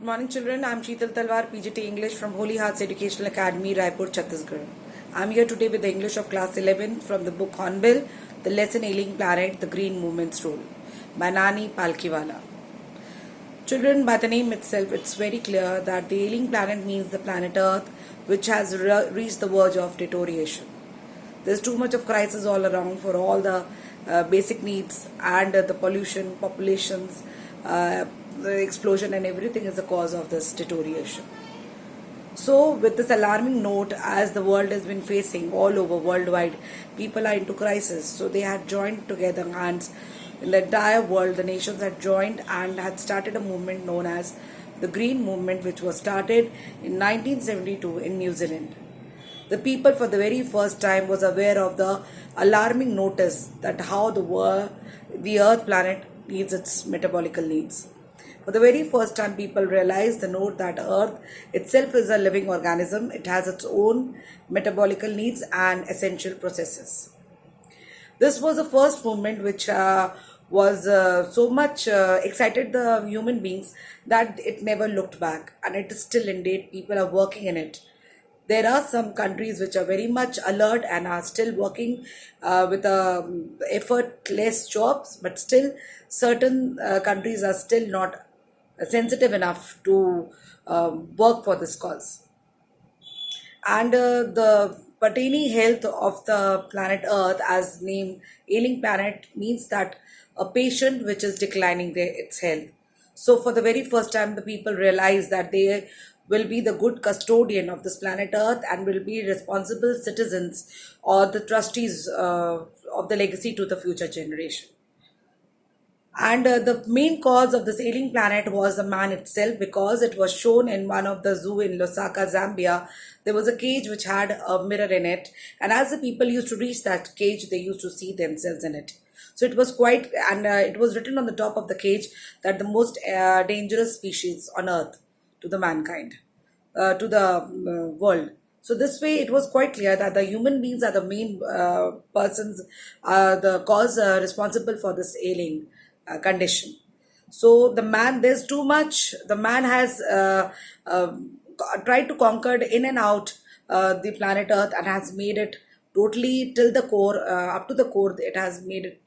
Morning children, I am Sheetal Talwar, PGT English from Holy Hearts Educational Academy, Raipur, Chhattisgarh. I am here today with the English of class 11 from the book Hornbill, the lesson Ailing Planet, the Green Movement's Role by Nani Palkiwala. Children, by the name itself, it's very clear that the ailing planet means the planet Earth, which has reached the verge of deterioration. There's too much of crisis all around for all the basic needs, and the pollution, populations, the explosion and everything is the cause of this deterioration. So with this alarming note, as the world has been facing all over worldwide, people are into crisis. So they had joined together hands in the entire world. The nations had joined and had started a movement known as the Green Movement, which was started in 1972 in New Zealand. The people for the very first time was aware of the alarming notice that how the Earth planet needs its metabolical needs. For the very first time, people realized the note that Earth itself is a living organism. It has its own metabolical needs and essential processes. This was the first movement which was so much excited the human beings that it never looked back, and it is still indeed people are working in it. There are some countries which are very much alert and are still working with effortless jobs, but still certain countries are still not sensitive enough to work for this cause. And the pertaining health of the planet Earth, as named ailing planet, means that a patient which is declining its health. So for the very first time, the people realize that they will be the good custodian of this planet Earth and will be responsible citizens or the trustees of the legacy to the future generation. And the main cause of this ailing planet was the man itself, because it was shown in one of the zoo in Lusaka, Zambia. There was a cage which had a mirror in it, and as the people used to reach that cage, they used to see themselves in it. So it was quite, and it was written on the top of the cage that the most dangerous species on earth to the mankind, to the world. So this way, it was quite clear that the human beings are the main persons, the cause responsible for this ailing condition. So the man, there's too much. The man has tried to conquer in and out the planet Earth and has made it totally till the core, up to the core. It has made it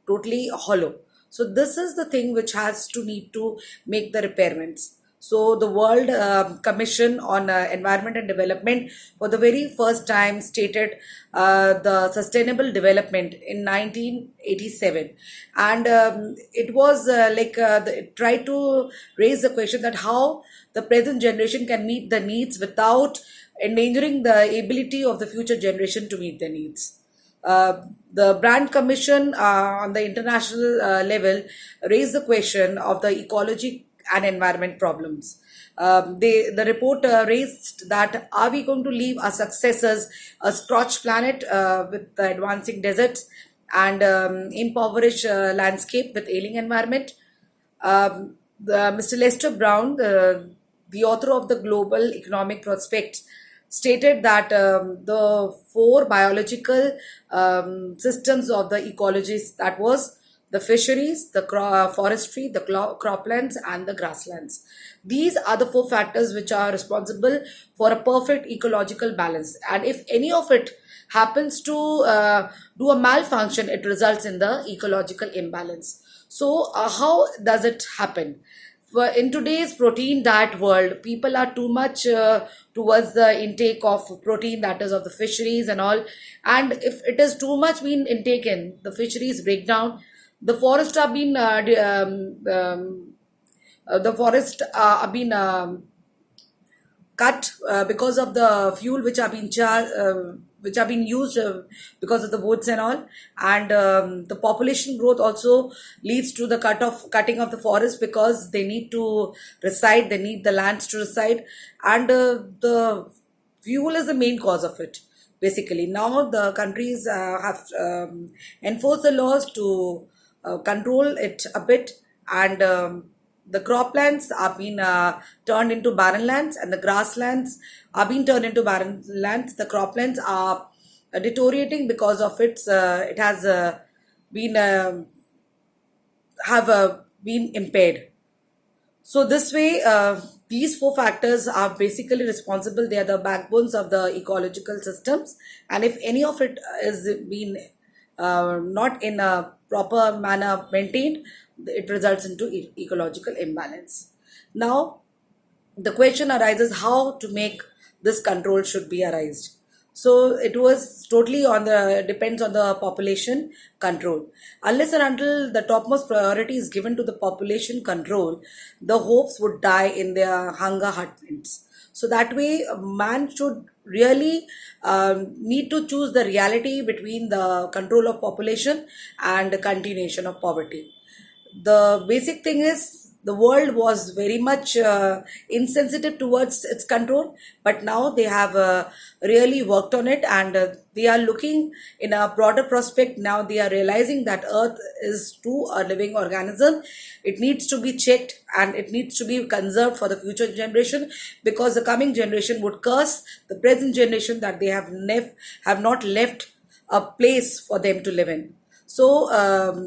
totally hollow. So this is the thing which has to need to make the repairments. So the World Commission on Environment and Development for the very first time stated the sustainable development in 1987, and it was it tried to raise the question that how the present generation can meet the needs without endangering the ability of the future generation to meet their needs. The Brand Commission on the international level raised the question of the ecology and environment problems. The report raised that are we going to leave our successors a scorched planet with the advancing deserts and impoverished landscape with ailing environment? Mr. Lester Brown, the author of the Global Economic Prospects, stated that the four biological systems of the ecologies, that was the fisheries, the forestry, the croplands, and the grasslands. These are the four factors which are responsible for a perfect ecological balance. And if any of it happens to do a malfunction, it results in the ecological imbalance. So, how does it happen? In today's protein diet world, people are too much towards the intake of protein, that is of the fisheries and all. And if it is too much being intaken, the fisheries break down. The forests are being cut because of the fuel which are being which are being used because of the woods and all, and the population growth also leads to the cutting of the forest, because they need to reside, they need the lands to reside, and the fuel is the main cause of it. Basically, now the countries have enforced the laws to control it a bit, and the croplands are being turned into barren lands, and the grasslands are being turned into barren lands. The croplands are deteriorating because of it has been have been impaired. So this way, these four factors are basically responsible. They are the backbones of the ecological systems, and if any of it is being not in a proper manner maintained, it results into ecological imbalance. Now, the question arises how to make this control should be arised. So it was totally on the depends on the population control. Unless and until the topmost priority is given to the population control, the hopes would die in their hunger hutments. So that way, man should really need to choose the reality between the control of population and the continuation of poverty. The basic thing is the world was very much insensitive towards its control, but now they have really worked on it, and they are looking in a broader prospect. Now they are realizing that earth is too a living organism. It needs to be checked and it needs to be conserved for the future generation, because the coming generation would curse the present generation that they have not left a place for them to live in. So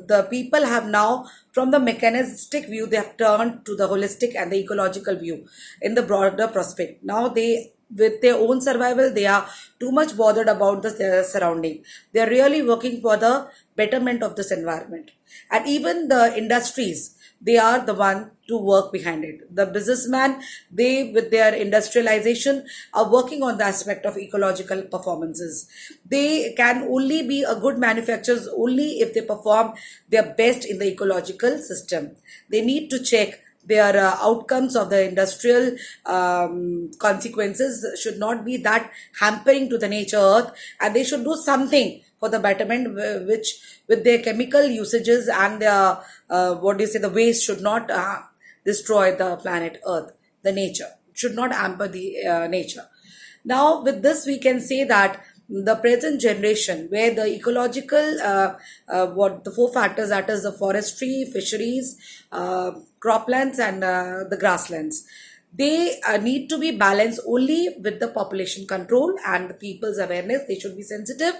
the people have now, from the mechanistic view, they have turned to the holistic and the ecological view in the broader prospect. Now they, with their own survival, they are too much bothered about the surrounding. They are really working for the betterment of this environment. And even the industries, they are the one to work behind it. The businessman, they with their industrialization are working on the aspect of ecological performances. They can only be a good manufacturers only if they perform their best in the ecological system. They need to check their outcomes of the industrial consequences should not be that hampering to the nature earth, and they should do something for the betterment, which with their chemical usages and their what do you say, the waste should not destroy the planet earth, the nature should not hamper the nature. Now with this we can say that the present generation, where the ecological what the four factors, that is the forestry, fisheries, croplands and the grasslands, they need to be balanced only with the population control and the people's awareness. They should be sensitive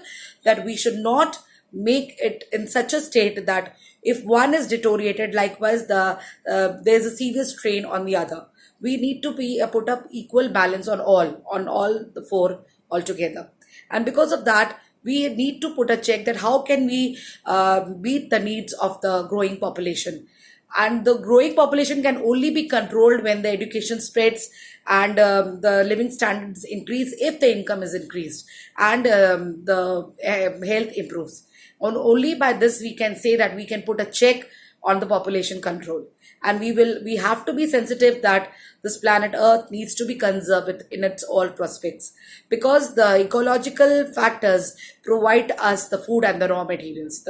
that we should not make it in such a state that if one is deteriorated, likewise there's a serious strain on the other. We need to be put up equal balance on all the four altogether. And because of that, we need to put a check that how can we meet the needs of the growing population. And the growing population can only be controlled when the education spreads and the living standards increase, if the income is increased and the health improves. Only by this we can say that we can put a check on the population control. And we have to be sensitive that this planet earth needs to be conserved in its all prospects, because the ecological factors provide us the food and the raw materials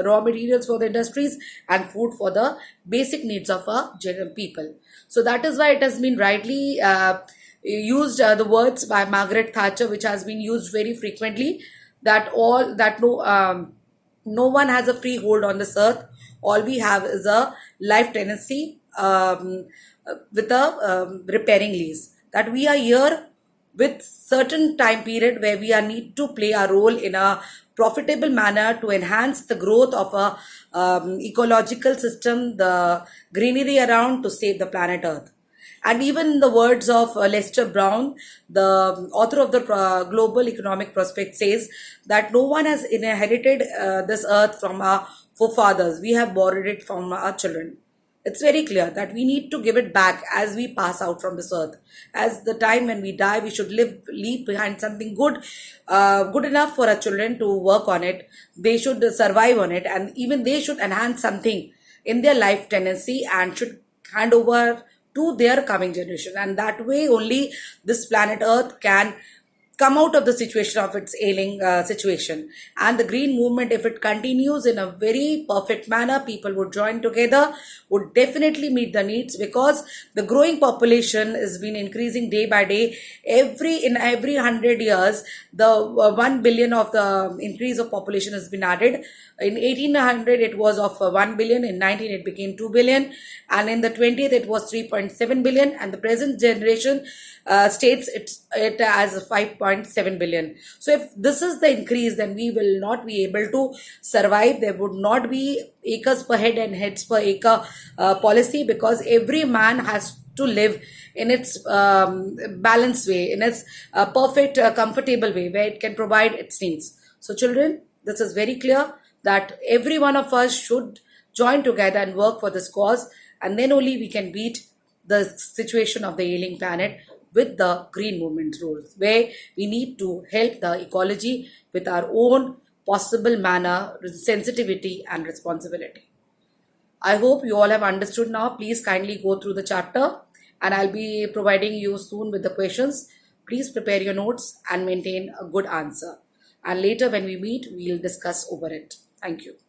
for the industries and food for the basic needs of our people. So that is why it has been rightly used, the words by Margaret Thatcher, which has been used very frequently, that no one has a free hold on this earth. All we have is a life tenancy with a repairing lease. That we are here with certain time period where we are need to play a role in a profitable manner to enhance the growth of a ecological system, the greenery around, to save the planet Earth. And even the words of Lester Brown, the author of the Global Economic Prospect, says that no one has inherited this earth from our forefathers. We have borrowed it from our children. It's very clear that we need to give it back as we pass out from this earth. As the time when we die, we should leave behind something good, good enough for our children to work on it. They should survive on it, and even they should enhance something in their life tenancy and should hand over to their coming generation. And that way only this planet earth can come out of the situation of its ailing situation. And the green movement, if it continues in a very perfect manner, people would join together, would definitely meet the needs, because the growing population has been increasing day by day. In every 100 years, the 1 billion of the increase of population has been added. In 1800 it was of 1 billion, in 19 it became 2 billion, and in the 20th it was 3.7 billion, and the present generation states it as 5.7 billion. So if this is the increase, then we will not be able to survive. There would not be acres per head and heads per acre policy, because every man has to live in its balanced way, in its perfect, comfortable way, where it can provide its needs. So, children, this is very clear that every one of us should join together and work for this cause, and then only we can beat the situation of the ailing planet with the green movement rules, where we need to help the ecology with our own possible manner, sensitivity, and responsibility. I hope you all have understood now. Please kindly go through the chapter, and I'll be providing you soon with the questions. Please prepare your notes and maintain a good answer. And later, when we meet, we'll discuss over it. Thank you.